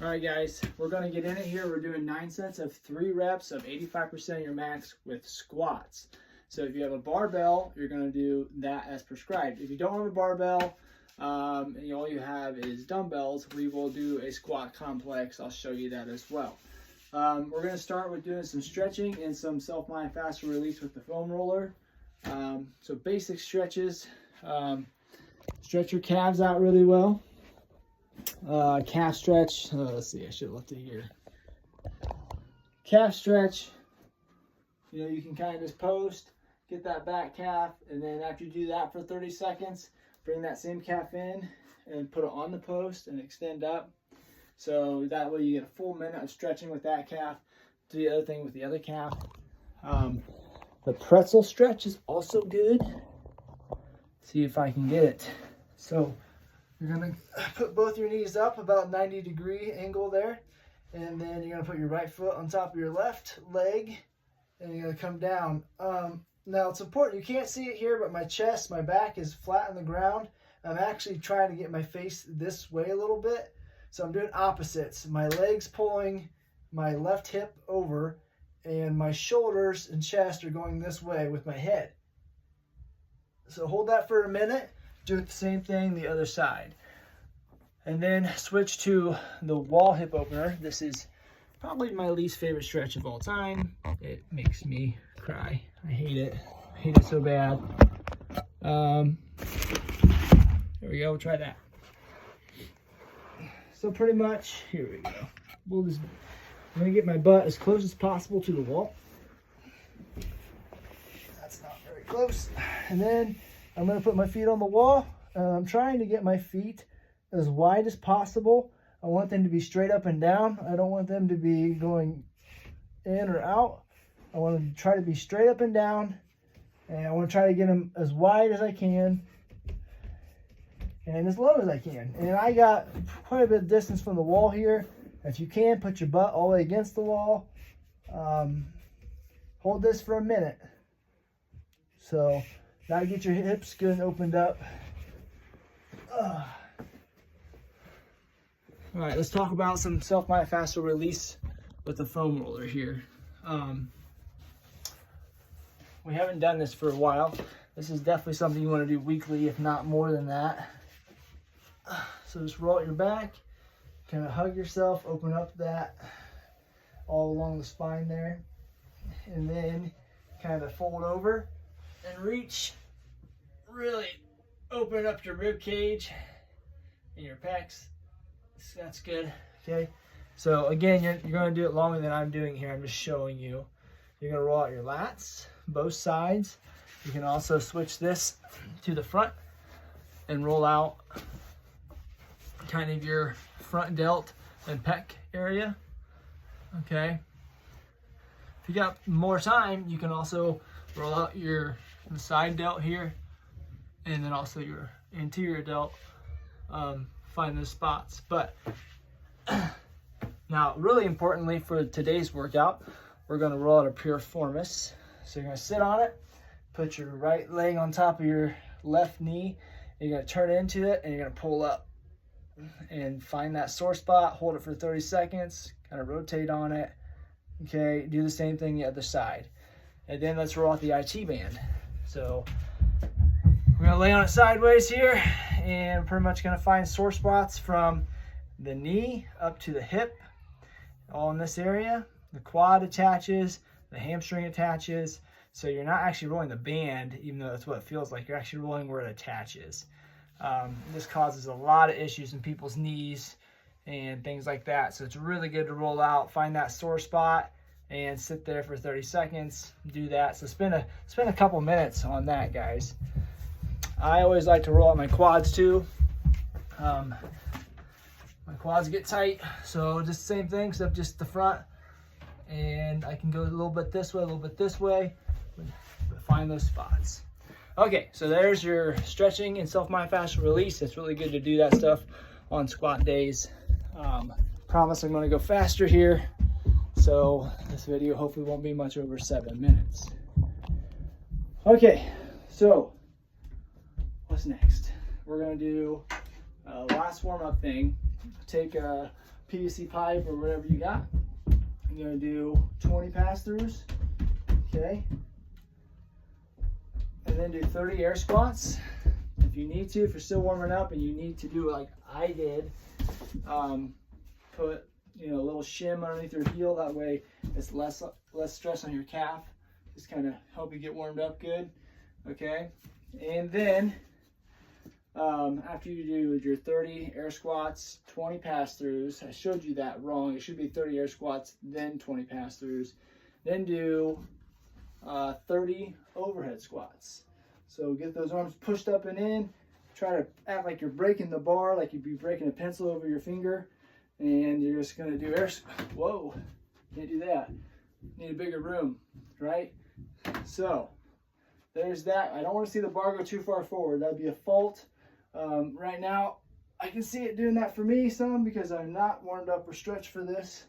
All right, guys, we're going to get in it here. We're doing 9 sets of 3 reps of 85% of your max with squats. So if you have a barbell, you're going to do that as prescribed. If you don't have a barbell, and all you have is dumbbells, we will do a squat complex. I'll show you that as well. We're going to start with doing some stretching and some self-myofascial release with the foam roller. So basic stretches. Stretch your calves out really well. Calf stretch. Let's see, I should have left it here. Calf stretch. You can kind of just post, get that back calf, and then after you do that for 30 seconds, bring that same calf in and put it on the post and extend up. So that way you get a full minute of stretching with that calf. Do the other thing with the other calf. The pretzel stretch is also good. See if I can get it. So you're gonna put both your knees up about 90-degree angle there, and then you're gonna put your right foot on top of your left leg, and you're gonna come down. Now it's important, you can't see it here, but my chest, my back is flat on the ground. I'm actually trying to get my face this way a little bit, so I'm doing opposites. My legs pulling my left hip over, and my shoulders and chest are going this way with my head. So hold that for a minute. Do it the same thing the other side. And then switch to the wall hip opener. This is probably my least favorite stretch of all time. It makes me cry. I hate it. I hate it so bad. There we go. We'll try that. So pretty much, here we go. I'm going to get my butt as close as possible to the wall. That's not very close. And then I'm going to put my feet on the wall. I'm trying to get my feet as wide as possible. I want them to be straight up and down. I don't want them to be going in or out. I want them to try to be straight up and down. And I want to try to get them as wide as I can and as low as I can. And I got quite a bit of distance from the wall here. If you can, put your butt all the way against the wall. Hold this for a minute. So now get your hips good and opened up. All right, let's talk about some self-myofascial release with the foam roller here. We haven't done this for a while. This is definitely something you want to do weekly, if not more than that. So just roll out your back, kind of hug yourself, open up that all along the spine there, and then kind of fold over and reach. Really open up your rib cage and your pecs. That's good. Okay, so again, you're going to do it longer than I'm doing here. I'm just showing you. You're going to roll out your lats, both sides. You can also switch this to the front and roll out kind of your front delt and pec area. Okay, if you got more time, you can also roll out the side delt here, and then also your interior delt. Find those spots. But now, really importantly for today's workout, we're going to roll out a piriformis. So you're going to sit on it, put your right leg on top of your left knee, and you're going to turn into it, and you're going to pull up and find that sore spot, hold it for 30 seconds, kind of rotate on it. Okay, do the same thing the other side. And then let's roll out the IT band. So we're going to lay on it sideways here, and pretty much going to find sore spots from the knee up to the hip, all in this area. The quad attaches, the hamstring attaches. So you're not actually rolling the band, even though that's what it feels like. You're actually rolling where it attaches. This causes a lot of issues in people's knees and things like that. So it's really good to roll out, find that sore spot, and sit there for 30 seconds. Do that. So spend a couple minutes on that, guys. I always like to roll out my quads too. My quads get tight, so just the same thing, except just the front. And I can go a little bit this way, a little bit this way, but find those spots. Okay, so there's your stretching and self-myofascial release. It's really good to do that stuff on squat days. Promise I'm going to go faster here, so this video hopefully won't be much over 7 minutes. Okay, so what's next? We're going to do a last warm-up thing. Take a PVC pipe or whatever you got. You're gonna do 20 pass-throughs, okay? And then do 30 air squats. If you need to, if you're still warming up and you need to do it like I did, put a little shim underneath your heel. That way it's less stress on your calf. Just kind of help you get warmed up good, okay? And then after you do your 30 air squats, 20 pass-throughs. I showed you that wrong. It should be 30 air squats, then 20 pass-throughs. Then do 30 overhead squats. So get those arms pushed up and in. Try to act like you're breaking the bar, like you'd be breaking a pencil over your finger. And you're just gonna do whoa, can't do that. Need a bigger room, right? So there's that. I don't want to see the bar go too far forward. That'd be a fault. Right now, I can see it doing that for me some because I'm not warmed up or stretched for this.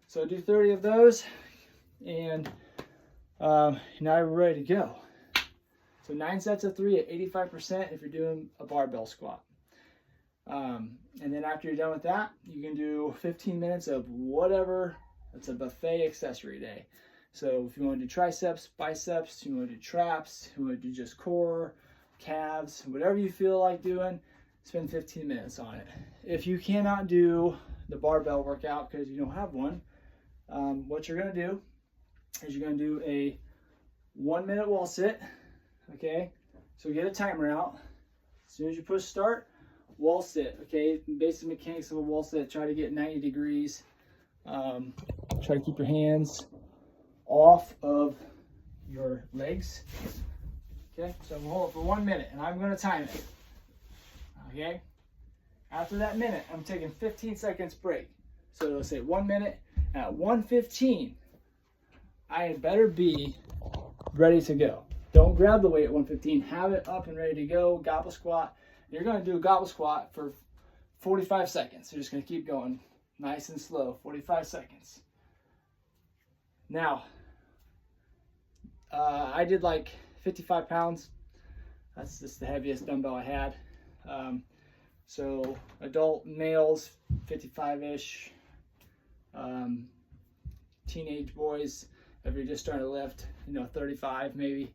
So do 30 of those, and now we're ready to go. So 9 sets of 3 at 85% if you're doing a barbell squat. And then after you're done with that, you can do 15 minutes of whatever. It's a buffet accessory day. So if you want to do triceps, biceps, you want to do traps, you want to do just core, calves, whatever you feel like doing, spend 15 minutes on it. If you cannot do the barbell workout because you don't have one, what you're going to do is you're going to do a 1-minute wall sit, okay? So get a timer out. As soon as you push start, wall sit, okay? Basic mechanics of a wall sit, try to get 90 degrees. Try to keep your hands off of your legs. Okay, so we'll hold it for 1 minute and I'm gonna time it. Okay, after that minute, I'm taking 15 seconds break. So it'll say 1 minute. At 1:15, I had better be ready to go. Don't grab the weight at 1:15, have it up and ready to go, gobble squat. You're gonna do a gobble squat for 45 seconds. You're just gonna keep going nice and slow, 45 seconds. Now, I did like 55 pounds. That's just the heaviest dumbbell I had. So adult males, 55-ish. Teenage boys, if you're just starting to lift, 35 maybe,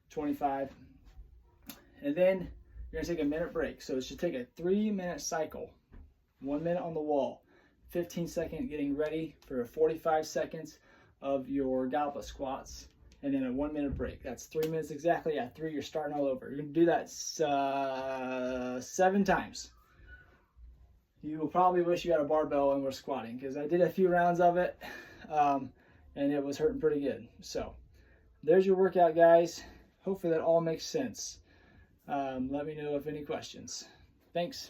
25. And then you're gonna take a minute break. So it should take a 3-minute cycle. 1 minute on the wall, 15 seconds getting ready for 45 seconds of your goblet squats, and then a 1 minute break. That's 3 minutes exactly. At 3, you're starting all over. You're gonna do that 7 times. You will probably wish you had a barbell and were squatting, because I did a few rounds of it, and it was hurting pretty good. So there's your workout, guys. Hopefully that all makes sense. Let me know if any questions. Thanks.